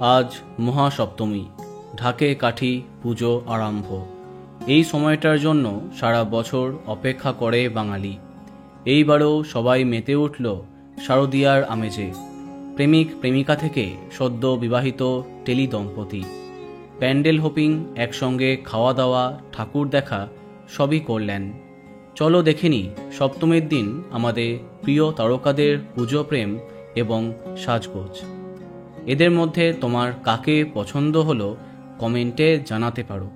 আজ মহাসপ্তমী, ঢাকে কাঠি পুজো আরম্ভ। এই সময়টার জন্য সারা বছর অপেক্ষা করে বাঙালি। এইবারও সবাই মেতে উঠল শারদীয়ার আমেজে। প্রেমিক প্রেমিকা থেকে সদ্য বিবাহিত টেলি দম্পতি প্যান্ডেল হোপিং, একসঙ্গে খাওয়া দাওয়া, ঠাকুর দেখা সবই করলেন। চলো দেখে নিই সপ্তমীর দিন আমাদের প্রিয় তারকাদের পুজো, প্রেম এবং সাজগোজ। এদের মধ্যে তোমার কাকে পছন্দ হলো কমেন্টে জানাতে পারো।